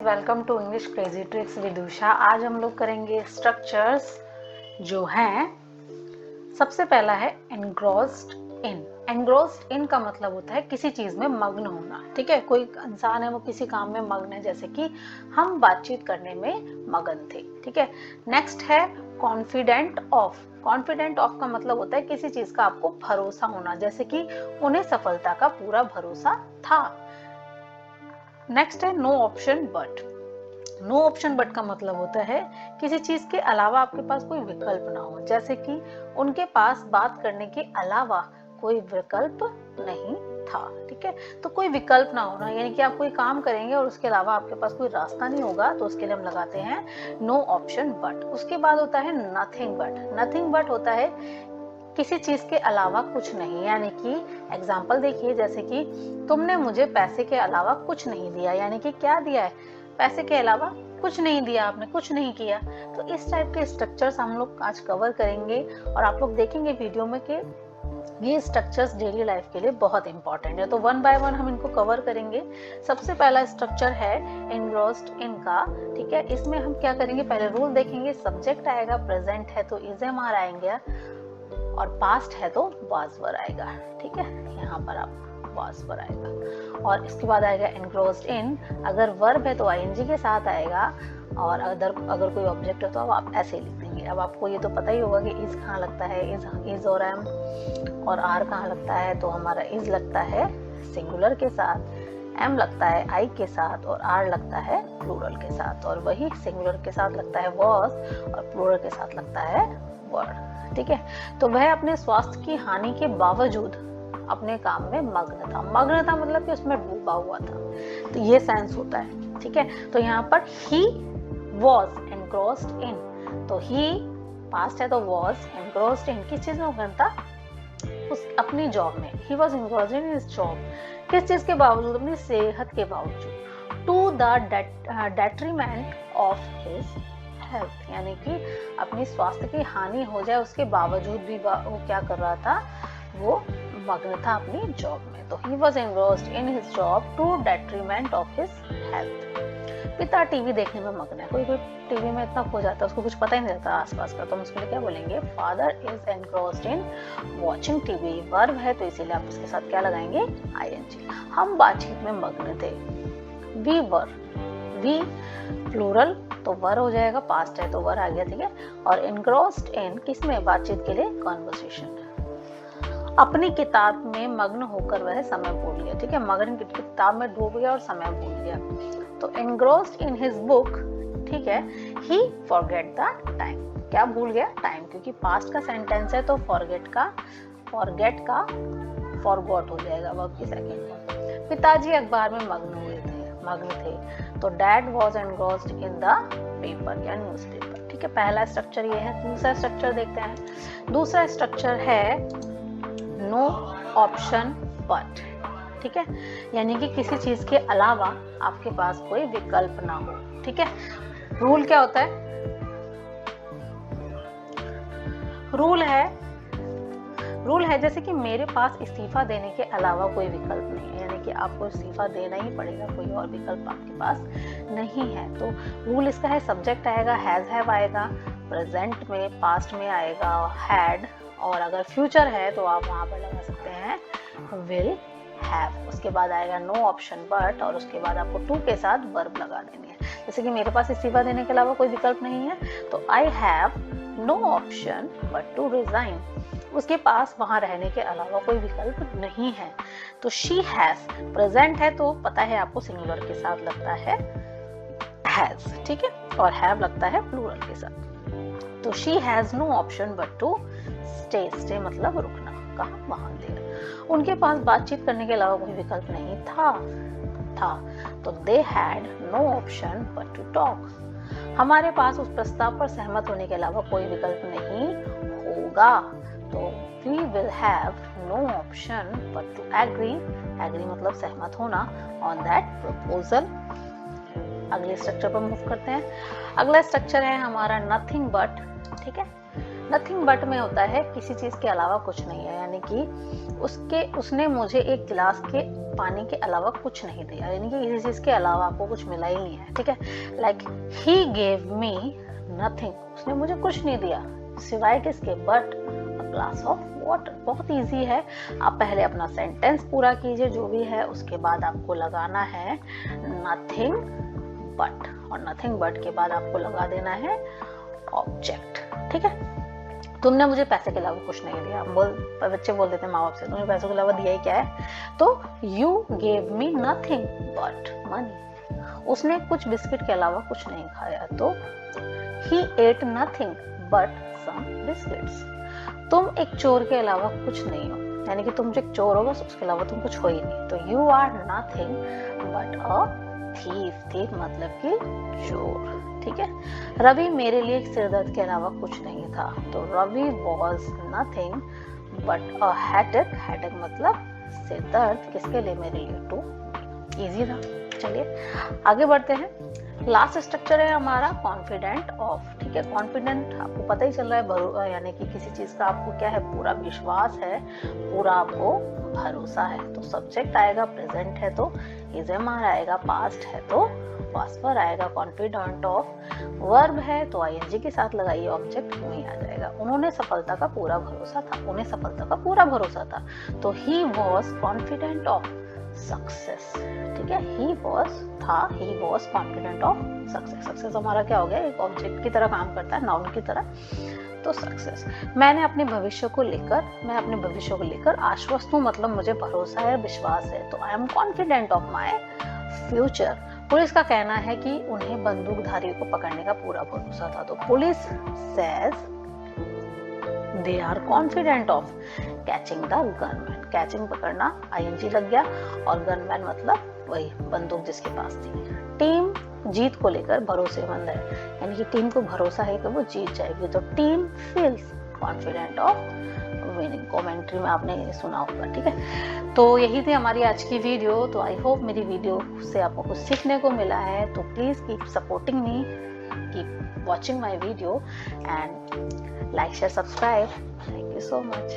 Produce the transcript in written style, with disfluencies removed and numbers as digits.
Welcome to English crazy tricks with Usha. आज हम लोग करेंगे स्ट्रक्चर्स जो हैं। सबसे पहला है एनग्रॉस्ड इन। एनग्रॉस्ड इन का मतलब होता है किसी चीज में मग्न होना। ठीक है, कोई इंसान है वो किसी काम में मग्न है, जैसे कि हम बातचीत करने में मगन थे। ठीक है, नेक्स्ट है कॉन्फिडेंट ऑफ। कॉन्फिडेंट ऑफ का मतलब होता है किसी चीज का आपको भरोसा होना, जैसे कि उन्हें सफलता का पूरा भरोसा था। नेक्स्ट है no option but. No option but का मतलब होता है किसी चीज के अलावा आपके पास कोई विकल्प ना हो, जैसे कि उनके पास बात करने के अलावा कोई विकल्प नहीं था। ठीक है, तो कोई विकल्प ना होना, यानी कि आप कोई काम करेंगे और उसके अलावा आपके पास कोई रास्ता नहीं होगा, तो उसके लिए हम लगाते हैं नो ऑप्शन बट। उसके बाद होता है नथिंग बट। नथिंग बट होता है किसी चीज के अलावा कुछ नहीं, यानी कि एग्जाम्पल देखिए, जैसे कि तुमने मुझे पैसे के अलावा कुछ नहीं दिया, यानी कि क्या दिया है, पैसे के अलावा कुछ नहीं दिया, आपने कुछ नहीं किया। तो इस टाइप के स्ट्रक्चर्स हम लोग आज कवर करेंगे और आप लोग देखेंगे वीडियो में कि ये स्ट्रक्चर्स डेली लाइफ के लिए बहुत इंपॉर्टेंट है। तो वन बाय वन हम इनको कवर करेंगे। सबसे पहला स्ट्रक्चर है एनग्रॉस्ड इन का। ठीक है, इसमें हम क्या करेंगे, पहले रूल देखेंगे। सब्जेक्ट आएगा, प्रेजेंट है तो इज एम आर आएंगे, और पास्ट है तो वाज वर आएगा। ठीक है, यहाँ पर आप वाज वर आएगा, और इसके बाद आएगा एनग्रोस्ड इन। अगर वर्ब है तो आईएनजी के साथ आएगा, और अगर कोई ऑब्जेक्ट है तो आप ऐसे ही लिख देंगे। अब आपको ये तो पता ही होगा कि इज कहाँ लगता है, इज और एम, और आर कहाँ लगता है, तो हमारा इज लगता है सिंगुलर के साथ, एम लगता है आई के साथ, और आर लगता है प्लूरल के साथ, और वही सिंगुलर के साथ लगता है वॉज, और प्लूरल के साथ लगता है वर्ड। ठीक है, तो वह अपने स्वास्थ्य की हानि के बावजूद अपने काम में मग्न था। मग्न था मतलब कि उसमें डूबा हुआ था, तो ये सेंस होता है। ठीक है, तो यहाँ पर ही वॉज एनग्रॉस्ड इन, तो ही पास्ट है तो वॉज एनग्रॉस्ड इन किस चीज में मग्न था, उस अपनी जॉब में। He was engrossed in his job, किस चीज के बावजूद, अपनी सेहत के बावजूद। To the detriment of his health, यानी कि अपनी स्वास्थ्य की हानि हो जाए उसके बावजूद भी वो क्या कर रहा था, वो मग्न था अपनी जॉब में। तो he was engrossed in his job to detriment of his health. पिता टीवी देखने में मग्न है। कोई कोई टीवी में इतना खो जाता है उसको कुछ पता ही नहीं रहता आसपास का, तो हम उसके लिए क्या बोलेंगे, father is engrossed in watching TV. Verb है तो इसीलिए आप इसके साथ क्या लगाएंगे, आईएनजी। हम बातचीत में मग्न थे। वी वर, वी प्लूरल तो वर हो जाएगा, पास्ट है तो वर आ गया। ठीक है, और एनग्रॉस्ड इन किसमें, बातचीत के लिए, कॉन्वर्सेशन। अपनी किताब में मग्न होकर वह समय भूल गया। ठीक है, मग्न किताब में डूब गया और समय भूल गया। तो एनग्रॉस्ड इन हिज बुक, ठीक है, ही फॉरगेट द टाइम। क्या भूल गया, टाइम, क्योंकि पास्ट का सेंटेंस है तो फॉरगेट का फॉरगॉट हो जाएगा वर्ब की सेकंड फॉर्म। पिताजी अखबार में मग्न थे, तो dad was engrossed in the paper या न्यूज़पेपर। ठीक है, पहला स्ट्रक्चर ये है। दूसरा स्ट्रक्चर देखते हैं। दूसरा स्ट्रक्चर है नो ऑप्शन बट। ठीक है, यानी कि किसी चीज के अलावा आपके पास कोई विकल्प ना हो। ठीक है, रूल क्या होता है, रूल है जैसे कि मेरे पास इस्तीफा देने के अलावा कोई विकल्प नहीं है, यानी कि आपको इस्तीफा देना ही पड़ेगा, कोई और विकल्प आपके पास नहीं है। तो रूल इसका है, सब्जेक्ट आएगा हैज हैव आएगा, प्रेजेंट में पास्ट में आएगा हैड, और अगर फ्यूचर है तो आप वहां पर लगा सकते हैं विल हैव। उसके बाद आएगा नो ऑप्शन बट, और उसके बाद आपको टू के साथ वर्ब लगा देनी है। जैसे कि मेरे पास इस्तीफा देने के अलावा कोई विकल्प नहीं है, तो I have no option but to resign. उसके पास वहां रहने के अलावा कोई विकल्प नहीं है। तो शी हैज, प्रेजेंट है तो पता है आपको सिंगुलर के साथ लगता है हैज। ठीक है, और हैव लगता है प्लूरल के साथ। तो she has no option but to stay. Stay मतलब रुकना, कहाँ, वहां देर। उनके पास बातचीत करने के अलावा कोई विकल्प नहीं था, तो they had no option but to talk. हमारे पास उस प्रस्ताव पर सहमत होने के अलावा कोई विकल्प नहीं होगा, तो we will have no option but to agree मतलब सहमत होना, on that proposal। अगले स्ट्रक्चर पर मूव करते हैं। अगला स्ट्रक्चर है हमारा नथिंग बट। ठीक है, नथिंग बट में होता है किसी चीज के अलावा कुछ नहीं है, यानी कि उसने मुझे एक गिलास के पानी के अलावा कुछ नहीं दिया, यानी कि किसी चीज के अलावा आपको कुछ मिला ही नहीं है, ठीक है। Like he gave me nothing, उसने मुझे कुछ नहीं दिया सिवाय किसके, but a glass of water. बहुत इजी है, आप पहले अपना सेंटेंस पूरा कीजिए जो भी है, उसके बाद आपको लगाना है नथिंग बट, और नथिंग बट के बाद आपको लगा देना है ऑब्जेक्ट, ठीक है। तुमने मुझे पैसे के अलावा कुछ नहीं दिया, बच्चे बोल देते माँ बाप से तुमने पैसों के अलावा दिया ही क्या है, तो you gave me nothing but money, उसने कुछ बिस्किट के अलावा कुछ नहीं खाया, तो he ate nothing but some biscuits. तुम एक चोर के अलावा कुछ नहीं हो, यानी कि तुम जो एक चोर हो बस उसके अलावा तुम कुछ हो ही नहीं, तो you are nothing but a thief, thief मतलब कि चोर, ठीक है। रवि मेरे लिए सिरदर्द के अलावा कुछ नहीं था, तो Ravi was nothing but a headache, headache मतलब सिरदर्द, किसके लिए, मेरे लिए, टू। इजी था। चलिए आगे बढ़ते हैं। लास्ट स्ट्रक्चर है हमारा कॉन्फिडेंट ऑफ, ठीक है। कॉन्फिडेंट आपको पता ही चल रहा है, यानी कि किसी चीज का आपको क्या है, पूरा विश्वास है, पूरा आपको भरोसा है, तो सब्जेक्ट आएगा, प्रेजेंट है तो इज एम आर आएगा, पास्ट है तो पास्ट पर आएगा, कॉन्फिडेंट ऑफ। वर्ब है तो आईएनजी के साथ लगाइए, ऑब्जेक्ट में आ जाएगा। उन्होंने सफलता का पूरा भरोसा था, उन्हें सफलता का पूरा भरोसा था, तो he was confident of success, ठीक है। He was confident of success. Success हमारा क्या हो गया, एक ऑब्जेक्ट की तरह काम करता है, नाउन की तरह, तो सक्सेस। मैं अपने भविष्य को लेकर आश्वस्त हूँ, मतलब मुझे भरोसा है, विश्वास है, तो I am confident of my future. Police का कहना है कि उन्हें बंदूकधारियों को पकड़ने का पूरा भरोसा था, तो police says they are confident of catching the gunman. Catching पकड़ना, आईएनजी लग गया, और गनमैन मतलब वही बंदूक जिसके पास थी। टीम जीत को लेकर भरोसेमंद है, यानी कि टीम को भरोसा है कि वो जीत जाएगी, तो team feels confident of winning. Commentary में आपने ये सुना होगा, ठीक है। तो यही थी हमारी आज की वीडियो, तो आई होप मेरी वीडियो से आपको कुछ सीखने को मिला है, तो please keep supporting me, keep watching my video and like, share, subscribe. Thank you so much.